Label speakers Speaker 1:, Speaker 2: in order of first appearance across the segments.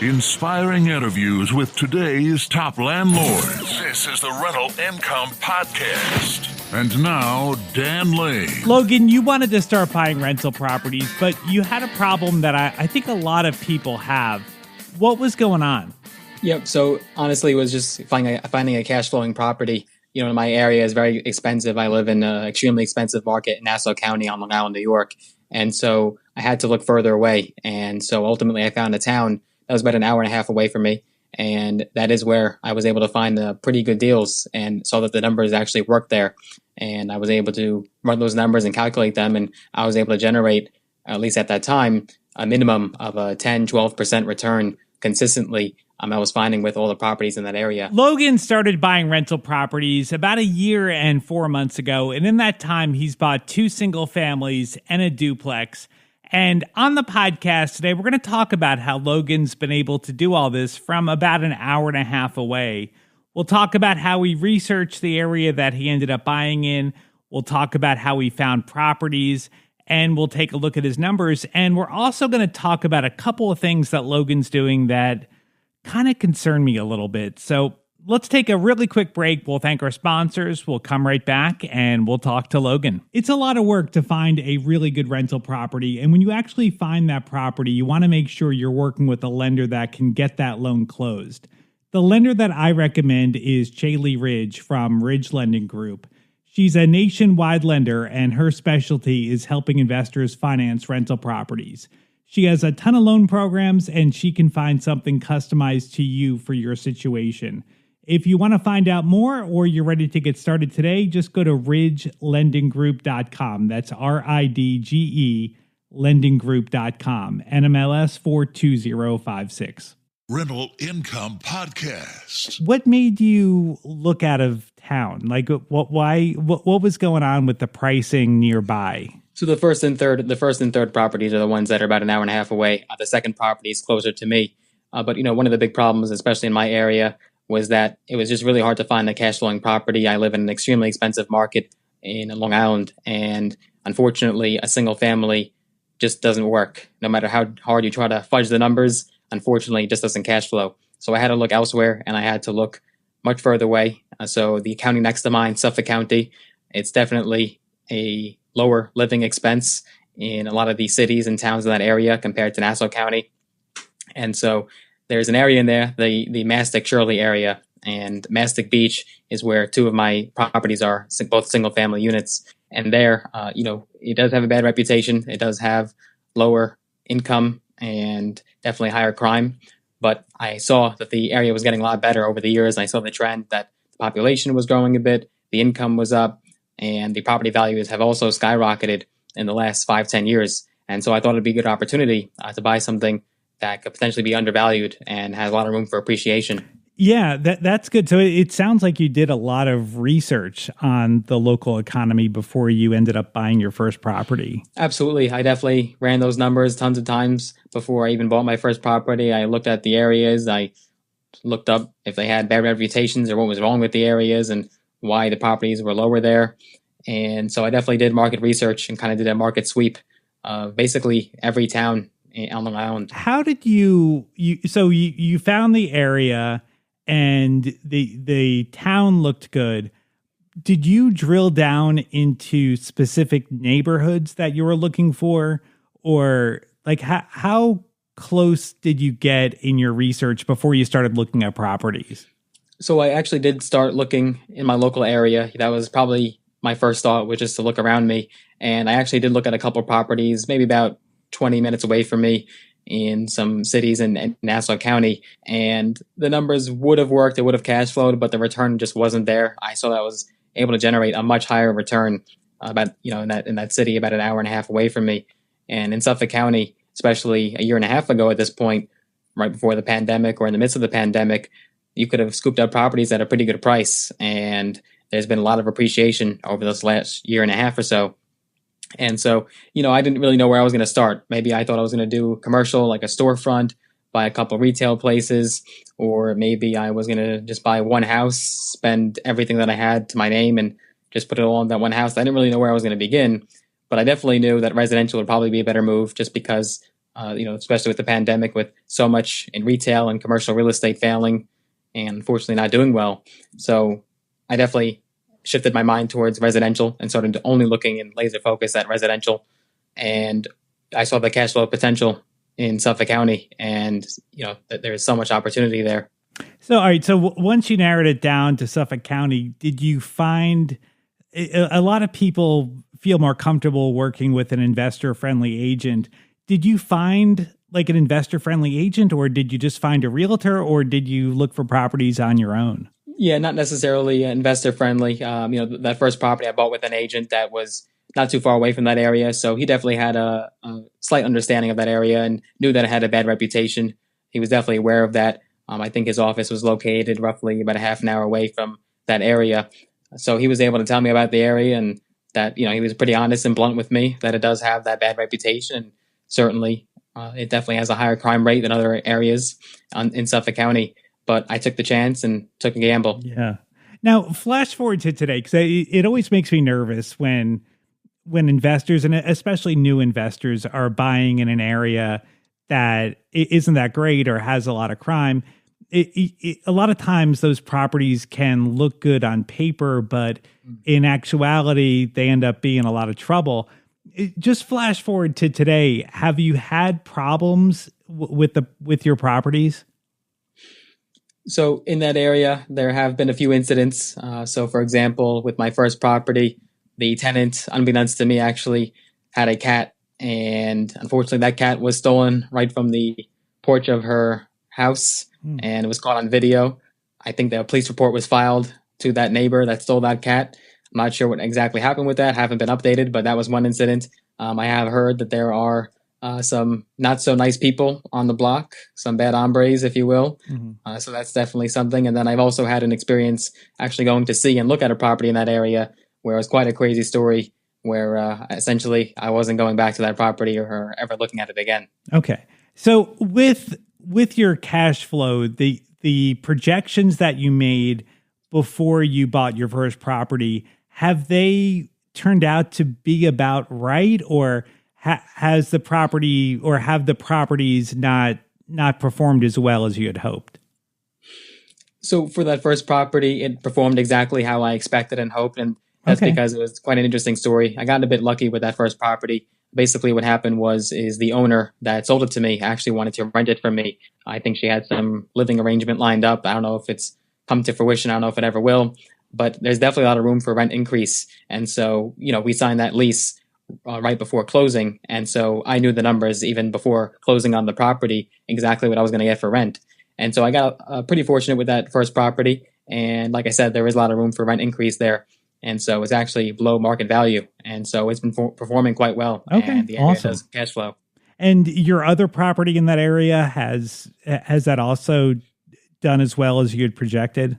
Speaker 1: Inspiring interviews with today's top landlords. This is the Rental Income Podcast. And now, Dan Lane.
Speaker 2: Logan, you wanted to start buying rental properties, but you had a problem that I think a lot of people have. What was going on?
Speaker 3: Yep. So honestly, it was just finding a cash flowing property. You know, my area is very expensive. I live in an extremely expensive market in Nassau County on Long Island, New York. And so I had to look further away. And so ultimately I found a town that was about an hour and a half away from me. And that is where I was able to find the pretty good deals and saw that the numbers actually worked there. And I was able to run those numbers and calculate them. And I was able to generate, at least at that time, a minimum of a 10, 12% return consistently. I was finding with all the properties in that area.
Speaker 2: Logan started buying rental properties about a year and 4 months ago. And in that time, he's bought 2 single families and a duplex. And on the podcast today, we're going to talk about how Logan's been able to do all this from about an hour and a half away. We'll talk about how he researched the area that he ended up buying in. We'll talk about how he found properties, and we'll take a look at his numbers. And we're also going to talk about a couple of things that Logan's doing that kind of concern me a little bit. So let's take a really quick break. We'll thank our sponsors. We'll come right back and we'll talk to Logan. It's a lot of work to find a really good rental property. And when you actually find that property, you want to make sure you're working with a lender that can get that loan closed. The lender that I recommend is Chaley Ridge from Ridge Lending Group. She's a nationwide lender and her specialty is helping investors finance rental properties. She has a ton of loan programs and she can find something customized to you for your situation. If you want to find out more or you're ready to get started today, just go to ridgelendinggroup.com. That's RIDGE lendinggroup.com. NMLS 42056.
Speaker 1: Rental Income Podcast.
Speaker 2: What made you look out of town? Like, what was going on with the pricing nearby?
Speaker 3: So the first and third properties are the ones that are about an hour and a half away. The second property is closer to me. But you know, one of the big problems, especially in my area, was that it was just really hard to find a cash flowing property. I live in an extremely expensive market in Long Island, and unfortunately, a single family just doesn't work. No matter how hard you try to fudge the numbers, unfortunately, it just doesn't cash flow. So I had to look elsewhere, and I had to look much further away. So the county next to mine, Suffolk County, it's definitely a lower living expense in a lot of these cities and towns in that area compared to Nassau County. And so there's an area in there, the Mastic Shirley area, and Mastic Beach is where 2 of my properties are, both single family units. And there, it does have a bad reputation. It does have lower income and definitely higher crime. But I saw that the area was getting a lot better over the years. I saw the trend that the population was growing a bit, the income was up, and the property values have also skyrocketed in the last 5-10 years. And so I thought it'd be a good opportunity to buy something that could potentially be undervalued and has a lot of room for appreciation.
Speaker 2: Yeah, that's good. So it sounds like you did a lot of research on the local economy before you ended up buying your first property.
Speaker 3: Absolutely. I definitely ran those numbers tons of times before I even bought my first property. I looked at the areas. I looked up if they had bad reputations or what was wrong with the areas and why the properties were lower there. And so I definitely did market research and kind of did a market sweep of basically every town on Long Island.
Speaker 2: How did you found the area and the town looked good. Did you drill down into specific neighborhoods that you were looking for, or like how close did you get in your research before you started looking at properties?
Speaker 3: So I actually did start looking in my local area. That was probably my first thought, was just to look around me. And I actually did look at a couple properties, maybe about 20 minutes away from me in some cities in Nassau County. And the numbers would have worked. It would have cash flowed, but the return just wasn't there. I saw that I was able to generate a much higher return in that city about an hour and a half away from me. And in Suffolk County, especially a year and a half ago at this point, right before the pandemic or in the midst of the pandemic, you could have scooped up properties at a pretty good price. And there's been a lot of appreciation over this last year and a half or so. And so, I didn't really know where I was going to start. Maybe I thought I was going to do commercial, like a storefront, buy a couple retail places, or maybe I was going to just buy one house, spend everything that I had to my name and just put it all in that one house. I didn't really know where I was going to begin, but I definitely knew that residential would probably be a better move just because especially with the pandemic, with so much in retail and commercial real estate failing and unfortunately not doing well. So I definitely shifted my mind towards residential and started only looking in laser focus at residential. And I saw the cash flow potential in Suffolk County, and that there is so much opportunity there.
Speaker 2: So, all right. So once you narrowed it down to Suffolk County, did you find a lot of people feel more comfortable working with an investor-friendly agent? Did you find like an investor-friendly agent, or did you just find a realtor, or did you look for properties on your own?
Speaker 3: Yeah, not necessarily investor-friendly. That first property I bought with an agent that was not too far away from that area. So he definitely had a slight understanding of that area and knew that it had a bad reputation. He was definitely aware of that. I think his office was located roughly about a half an hour away from that area. So he was able to tell me about the area, and that, he was pretty honest and blunt with me that it does have that bad reputation. Certainly, it definitely has a higher crime rate than other areas in Suffolk County. But I took the chance and took a gamble.
Speaker 2: Yeah. Now, flash forward to today, because it always makes me nervous when investors, and especially new investors, are buying in an area that isn't that great or has a lot of crime. A lot of times those properties can look good on paper, but in actuality, they end up being a lot of trouble. Just flash forward to today. Have you had problems with your properties?
Speaker 3: So in that area, there have been a few incidents. So for example, with my first property, the tenant, unbeknownst to me, actually had a cat. And unfortunately, that cat was stolen right from the porch of her house, and it was caught on video. I think the police report was filed to that neighbor that stole that cat. I'm not sure what exactly happened with that. Haven't been updated, but that was one incident. I have heard that there are some not so nice people on the block, some bad hombres, if you will. Mm-hmm. So that's definitely something. And then I've also had an experience actually going to see and look at a property in that area where it was quite a crazy story, where essentially I wasn't going back to that property or ever looking at it again.
Speaker 2: Okay. So with your cash flow, the projections that you made before you bought your first property, have they turned out to be about right, or has the property, or have the properties not performed as well as you had hoped?
Speaker 3: So for that first property, it performed exactly how I expected and hoped, and that's because it was quite an interesting story. I got a bit lucky with that first property. Basically what happened is the owner that sold it to me actually wanted to rent it from me. I think she had some living arrangement lined up. I don't know if it's come to fruition. I don't know if it ever will, but there's definitely a lot of room for rent increase. And so, we signed that lease right before closing. And so I knew the numbers even before closing on the property, exactly what I was going to get for rent. And so I got pretty fortunate with that first property. And like I said, there is a lot of room for rent increase there. And so it's actually below market value. And so it's been performing quite well.
Speaker 2: Okay,
Speaker 3: and the area
Speaker 2: awesome.
Speaker 3: does cash flow.
Speaker 2: And your other property in that area, has that also done as well as you had projected?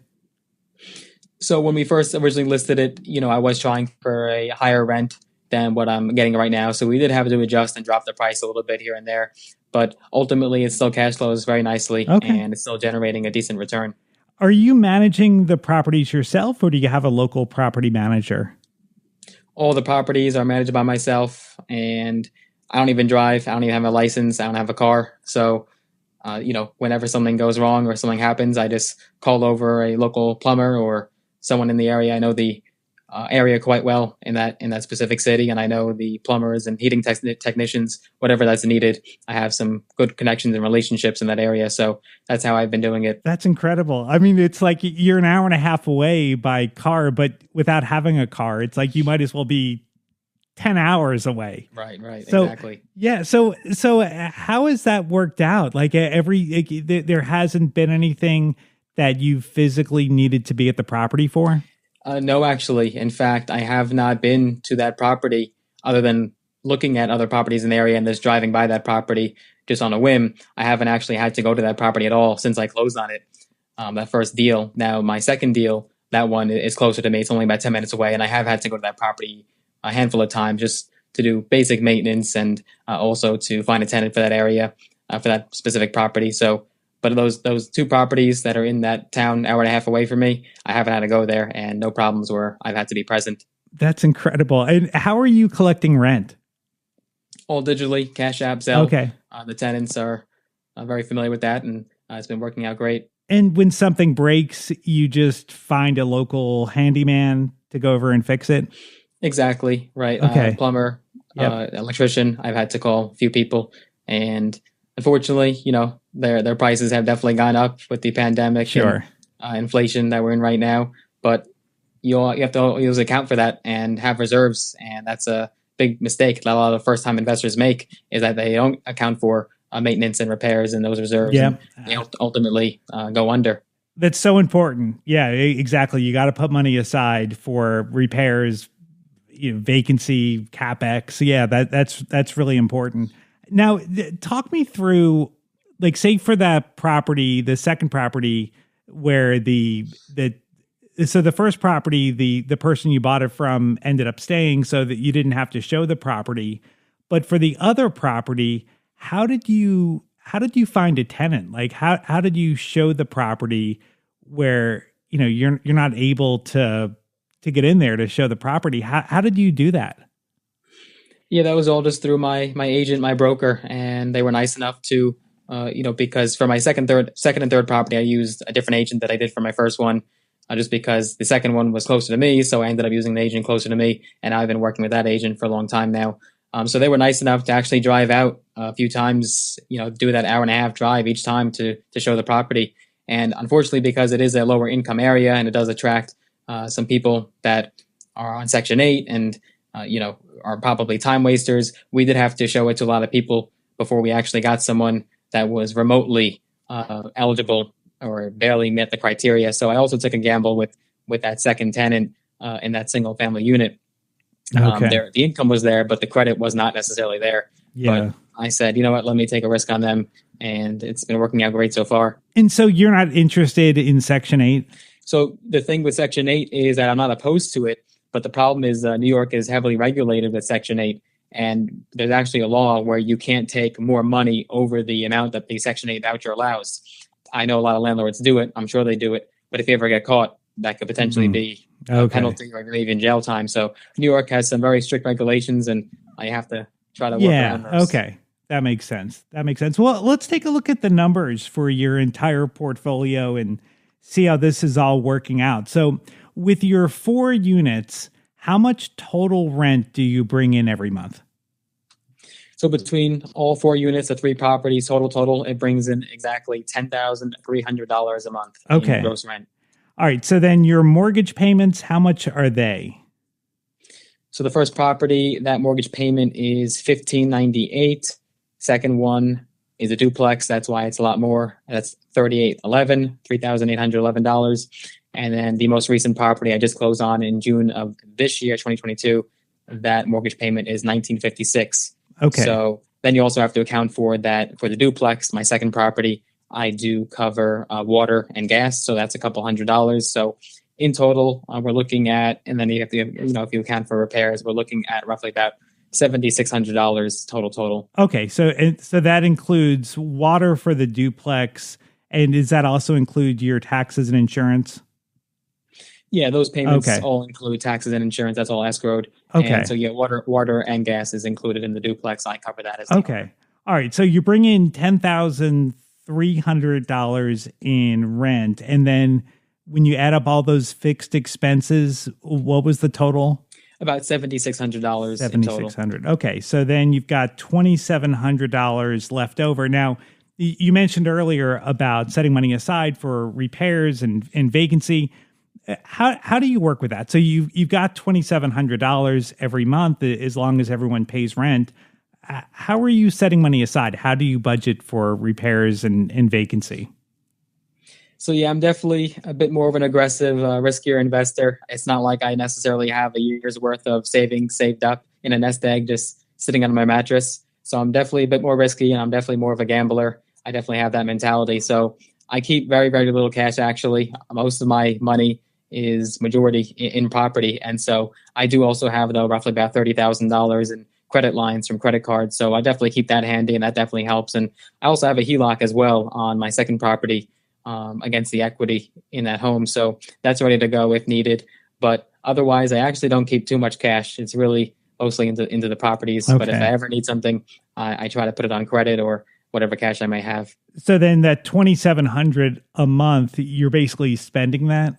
Speaker 3: So when we first originally listed it, I was trying for a higher rent than what I'm getting right now. So we did have to adjust and drop the price a little bit here and there. But ultimately, it still cash flows very nicely, and it's still generating a decent return.
Speaker 2: Are you managing the properties yourself, or do you have a local property manager?
Speaker 3: All the properties are managed by myself, and I don't even drive. I don't even have a license. I don't have a car. So, whenever something goes wrong or something happens, I just call over a local plumber or someone in the area. I know the area quite well in that specific city, and I know the plumbers and heating technicians, whatever that's needed. I have some good connections and relationships in that area, so that's how I've been doing it.
Speaker 2: That's incredible. I mean, it's like you're an hour and a half away by car, but without having a car, it's like you might as well be 10 hours away.
Speaker 3: Right,
Speaker 2: so,
Speaker 3: exactly.
Speaker 2: Yeah. So how has that worked out? Like there hasn't been anything that you physically needed to be at the property for?
Speaker 3: No, actually. In fact, I have not been to that property other than looking at other properties in the area and just driving by that property just on a whim. I haven't actually had to go to that property at all since I closed on it, that first deal. Now, my second deal, that one is closer to me. It's only about 10 minutes away, and I have had to go to that property a handful of times just to do basic maintenance and also to find a tenant for that area, for that specific property. So, but those two properties that are in that town, hour and a half away from me, I haven't had to go there, and no problems where I've had to be present.
Speaker 2: That's incredible. And how are you collecting rent?
Speaker 3: All digitally, Cash App, Zelle.
Speaker 2: Okay.
Speaker 3: The tenants are very familiar with that, and it's been working out great.
Speaker 2: And when something breaks, you just find a local handyman to go over and fix it?
Speaker 3: Exactly, right.
Speaker 2: Okay.
Speaker 3: Plumber, electrician. I've had to call a few people, and unfortunately, their prices have definitely gone up with the pandemic
Speaker 2: Sure.
Speaker 3: and inflation that we're in right now. But you have to always account for that and have reserves, and that's a big mistake that a lot of first-time investors make, is that they don't account for maintenance and repairs in those reserves.
Speaker 2: Yeah.
Speaker 3: And they ultimately go under.
Speaker 2: That's so important. Yeah, exactly. You got to put money aside for repairs, vacancy, capex. Yeah, that's really important. Now, talk me through, like, say for that property, the second property, where so the first property, the person you bought it from ended up staying, so that you didn't have to show the property. But for the other property, how did you find a tenant? Like, how did you show the property where you're not able to get in there to show the property? How did you do that?
Speaker 3: Yeah, that was all just through my agent, my broker, and they were nice enough to, because for my second and third property, I used a different agent that I did for my first one, just because the second one was closer to me. So I ended up using the agent closer to me, and I've been working with that agent for a long time now. So they were nice enough to actually drive out a few times, do that hour and a half drive each time to show the property. And unfortunately, because it is a lower income area and it does attract some people that are on Section 8 and, are probably time wasters, we did have to show it to a lot of people before we actually got someone that was remotely eligible or barely met the criteria. So I also took a gamble with that second tenant in that single family unit.
Speaker 2: Okay.
Speaker 3: The income was there, but the credit was not necessarily there.
Speaker 2: Yeah.
Speaker 3: But I said, you know what, let me take a risk on them. And it's been working out great so far.
Speaker 2: And so you're not interested in Section 8?
Speaker 3: So the thing with Section 8 is that I'm not opposed to it. But the problem is New York is heavily regulated with Section 8. And there's actually a law where you can't take more money over the amount that the Section 8 voucher allows. I know a lot of landlords do it. I'm sure they do it. But if you ever get caught, that could potentially be a penalty or even jail time. So New York has some very strict regulations, and I have to try to work around those.
Speaker 2: Okay. That makes sense. Well, let's take a look at the numbers for your entire portfolio and see how this is all working out. So with your 4 units, how much total rent do you bring in every month?
Speaker 3: So between all 4 units, the 3 properties, total, it brings in exactly $10,300 a month in gross rent.
Speaker 2: All right. So then your mortgage payments, how much are they?
Speaker 3: So the first property, that mortgage payment is $1,598. Second one is a duplex. That's why it's a lot more. That's $3,811. And then the most recent property I just closed on in June of this year, 2022, that mortgage payment is $1,956.
Speaker 2: Okay.
Speaker 3: So then you also have to account for that for the duplex, my second property. I do cover water and gas, so that's a couple $100. So in total, we're looking at, and then you have to, if you account for repairs, we're looking at roughly about $7,600 total.
Speaker 2: Okay, so that includes water for the duplex, and does that also include your taxes and insurance?
Speaker 3: Yeah, those payments all include taxes and insurance. That's all escrowed.
Speaker 2: Okay.
Speaker 3: And so water and gas is included in the duplex. I cover that as well.
Speaker 2: Okay. All right. So you bring in $10,300 in rent, and then when you add up all those fixed expenses, what was the total?
Speaker 3: About $7,600 in total.
Speaker 2: $7,600. Okay. So then you've got $2,700 left over. Now, you mentioned earlier about setting money aside for repairs and vacancy. How do you work with that? So you've got $2,700 every month as long as everyone pays rent. How are you setting money aside? How do you budget for repairs and vacancy?
Speaker 3: So yeah, I'm definitely a bit more of an aggressive, riskier investor. It's not like I necessarily have a year's worth of savings saved up in a nest egg just sitting on my mattress. So I'm definitely a bit more risky, and I'm definitely more of a gambler. I definitely have that mentality. So I keep very, very little cash, actually. Most of my money is majority in property. And so I do also have, though, roughly about $30,000 in credit lines from credit cards. So I definitely keep that handy, and that definitely helps. And I also have a HELOC as well on my second property against the equity in that home. So that's ready to go if needed. But otherwise, I actually don't keep too much cash. It's really mostly into the properties. But if I
Speaker 2: Okay.
Speaker 3: ever need something, I try to put it on credit or whatever cash I may have.
Speaker 2: So then that 2,700 a month, you're basically spending that,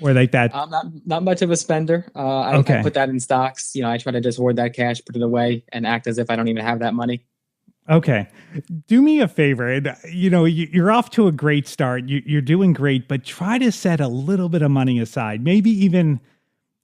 Speaker 2: or like that.
Speaker 3: I'm not much of a spender. I
Speaker 2: Okay.
Speaker 3: put that in stocks. I try to just hoard that cash, put it away, and act as if I don't even have that money.
Speaker 2: Okay. Do me a favor. And, you're off to a great start. You're doing great, but try to set a little bit of money aside, maybe even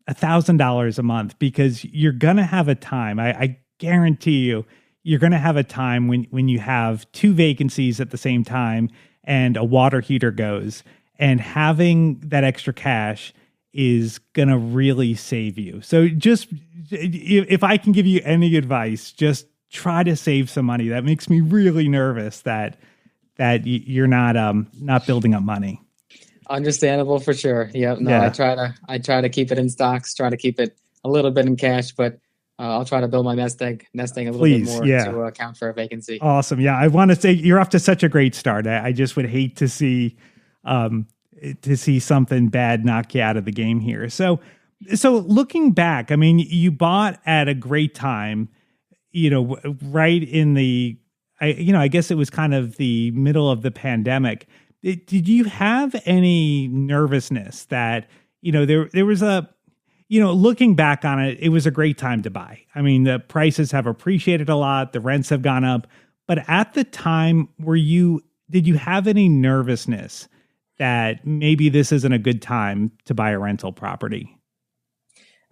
Speaker 2: $1,000 a month, because you're going to have a time. I guarantee you're going to have a time when you have two vacancies at the same time and a water heater goes, and having that extra cash is going to really save you. So just, if I can give you any advice, just try to save some money. That makes me really nervous that you're not building up money.
Speaker 3: Understandable for sure. Yeah, no,
Speaker 2: Yeah.
Speaker 3: I try to keep it in stocks, try to keep it a little bit in cash, but I'll try to build my nest egg a little bit
Speaker 2: Please,
Speaker 3: more
Speaker 2: yeah.
Speaker 3: to account for a vacancy.
Speaker 2: Awesome. Yeah. I want to say you're off to such a great start. I just would hate to see something bad knock you out of the game here. So looking back, I mean, you bought at a great time, right in I guess it was kind of the middle of the pandemic. Did you have any nervousness that, there was looking back on it, it was a great time to buy. I mean, the prices have appreciated a lot, the rents have gone up, but at the time, did you have any nervousness that maybe this isn't a good time to buy a rental property?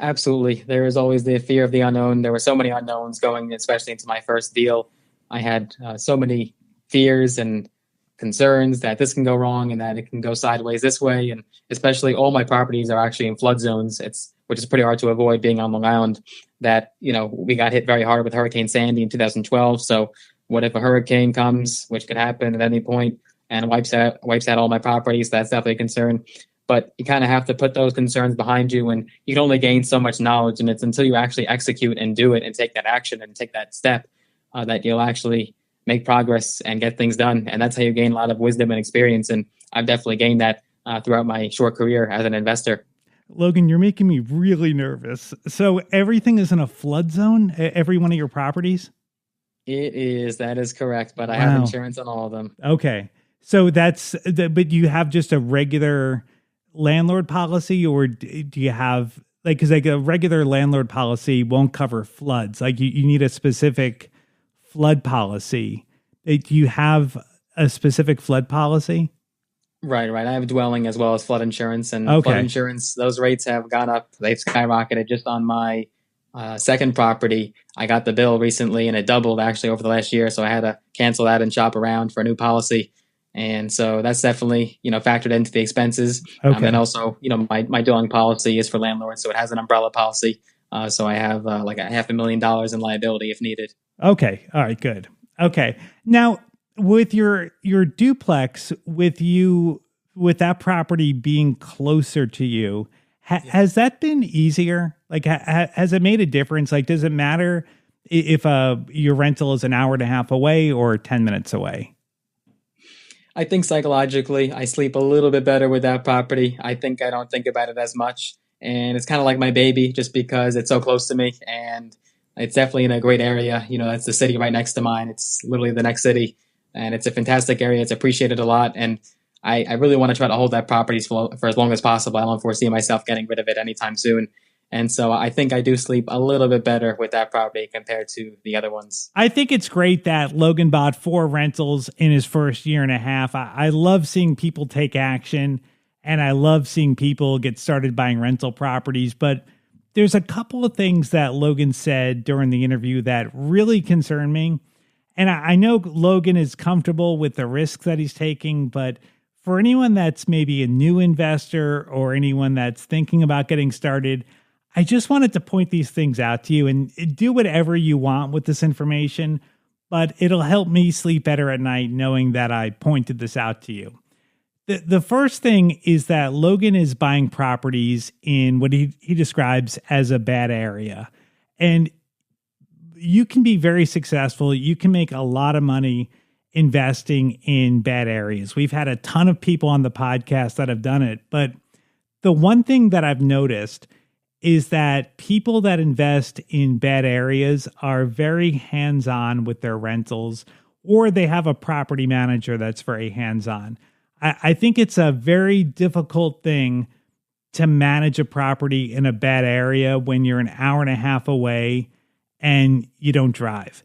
Speaker 3: Absolutely. There is always the fear of the unknown. There were so many unknowns going, especially into my first deal. I had so many fears and concerns that this can go wrong and that it can go sideways this way. And especially all my properties are actually in flood zones, which is pretty hard to avoid being on Long Island. That, we got hit very hard with Hurricane Sandy in 2012. So what if a hurricane comes, which could happen at any point, and wipes out all my properties? That's definitely a concern. But you kind of have to put those concerns behind you, and you can only gain so much knowledge. And it's until you actually execute and do it and take that action and take that step that you'll actually make progress and get things done. And that's how you gain a lot of wisdom and experience. And I've definitely gained that throughout my short career as an investor.
Speaker 2: Logan, you're making me really nervous. So everything is in a flood zone, every one of your properties?
Speaker 3: That is correct. But I
Speaker 2: Wow.
Speaker 3: have insurance on all of them.
Speaker 2: Okay. So but you have just a regular landlord policy, or do you have because a regular landlord policy won't cover floods? Like you need a specific flood policy. Do you have a specific flood policy?
Speaker 3: Right. I have dwelling as well as flood insurance, and
Speaker 2: Okay.
Speaker 3: flood insurance, those rates have gone up. They've skyrocketed. Just on my second property, I got the bill recently and it doubled actually over the last year. So I had to cancel that and shop around for a new policy. And so that's definitely, factored into the expenses.
Speaker 2: Okay.
Speaker 3: And also, my dwelling policy is for landlords. So it has an umbrella policy. So I have like $500,000 in liability if needed.
Speaker 2: Okay. All right, good. Okay. Now, with your duplex, with that property being closer to you, has that been easier? Like, has it made a difference? Like, does it matter if your rental is an hour and a half away or 10 minutes away?
Speaker 3: I think psychologically, I sleep a little bit better with that property. I think I don't think about it as much. And it's kind of like my baby just because it's so close to me. And it's definitely in a great area. That's the city right next to mine. It's literally the next city. And it's a fantastic area. It's appreciated a lot. And I really want to try to hold that property for as long as possible. I don't foresee myself getting rid of it anytime soon. And so I think I do sleep a little bit better with that property compared to the other ones.
Speaker 2: I think it's great that Logan bought 4 rentals in his first year and a half. I love seeing people take action, and I love seeing people get started buying rental properties. But there's a couple of things that Logan said during the interview that really concern me. And I know Logan is comfortable with the risks that he's taking, but for anyone that's maybe a new investor or anyone that's thinking about getting started, I just wanted to point these things out to you, and do whatever you want with this information, but it'll help me sleep better at night knowing that I pointed this out to you. The first thing is that Logan is buying properties in what he describes as a bad area. And you can be very successful. You can make a lot of money investing in bad areas. We've had a ton of people on the podcast that have done it. But the one thing that I've noticed is that people that invest in bad areas are very hands-on with their rentals, or they have a property manager that's very hands-on. I think it's a very difficult thing to manage a property in a bad area when you're an hour and a half away and you don't drive.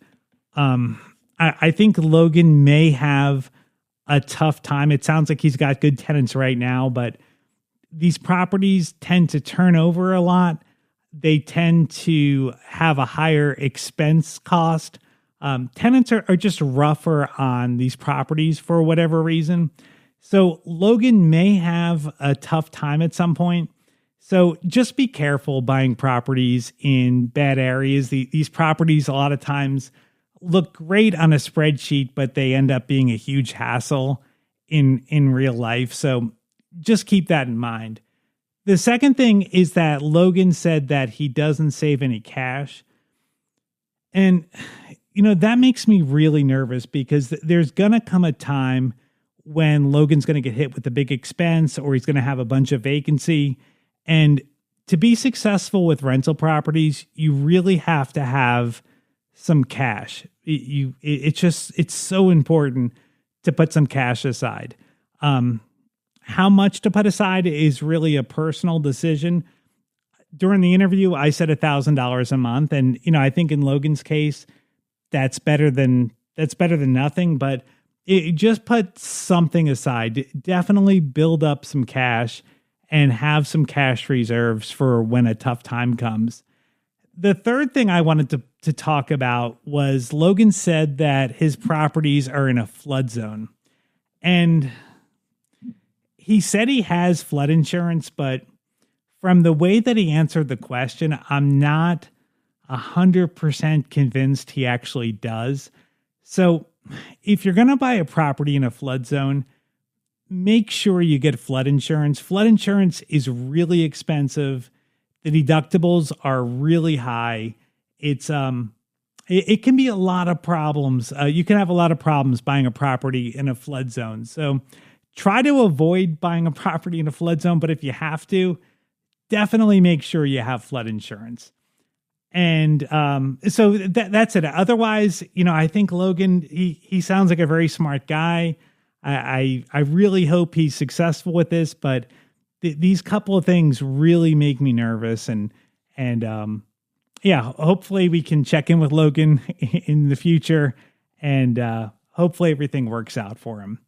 Speaker 2: I think Logan may have a tough time. It sounds like he's got good tenants right now, but these properties tend to turn over a lot. They tend to have a higher expense cost. Tenants are just rougher on these properties for whatever reason. So Logan may have a tough time at some point. So just be careful buying properties in bad areas. These properties a lot of times look great on a spreadsheet, but they end up being a huge hassle in real life. So just keep that in mind. The second thing is that Logan said that he doesn't save any cash. And, that makes me really nervous because there's going to come a time when Logan's going to get hit with a big expense or he's going to have a bunch of vacancy. And to be successful with rental properties, you really have to have some cash. It's so important to put some cash aside. How much to put aside is really a personal decision. During the interview, I said $1,000 a month. And, I think in Logan's case, that's better than nothing, but just put something aside. Definitely build up some cash and have some cash reserves for when a tough time comes. The third thing I wanted to talk about was Logan said that his properties are in a flood zone. And he said he has flood insurance, but from the way that he answered the question, I'm not 100% convinced he actually does. So if you're going to buy a property in a flood zone, make sure you get flood insurance. Flood insurance is really expensive. The deductibles are really high. It can be a lot of problems. You can have a lot of problems buying a property in a flood zone. So try to avoid buying a property in a flood zone, but if you have to, definitely make sure you have flood insurance. And so that's it. Otherwise, I think Logan, he sounds like a very smart guy. I really hope he's successful with this, but these couple of things really make me nervous. And hopefully we can check in with Logan in the future, and hopefully everything works out for him.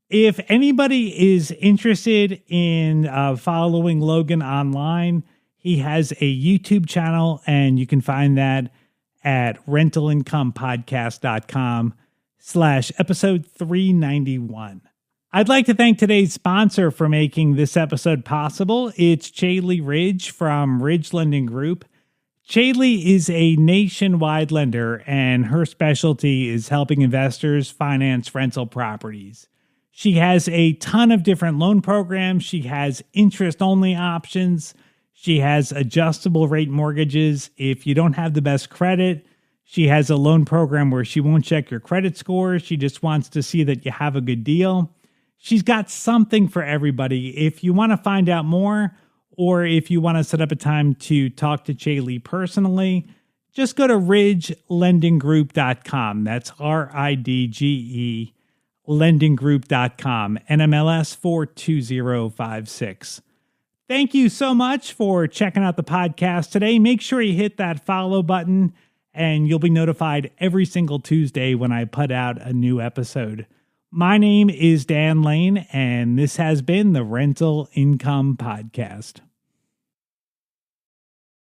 Speaker 2: If anybody is interested in following Logan online, he has a YouTube channel, and you can find that at rentalincomepodcast.com/episode 391. I'd like to thank today's sponsor for making this episode possible. It's Chaley Ridge from Ridge Lending Group. Chaley is a nationwide lender, and her specialty is helping investors finance rental properties. She has a ton of different loan programs. She has interest-only options. She has adjustable rate mortgages. If you don't have the best credit, she has a loan program where she won't check your credit score. She just wants to see that you have a good deal. She's got something for everybody. If you want to find out more, or if you want to set up a time to talk to Chaley personally, just go to ridgelendinggroup.com. That's RIDGE lendinggroup.com, NMLS 42056. Thank you so much for checking out the podcast today. Make sure you hit that follow button, and you'll be notified every single Tuesday when I put out a new episode. My name is Dan Lane, and this has been the Rental Income Podcast.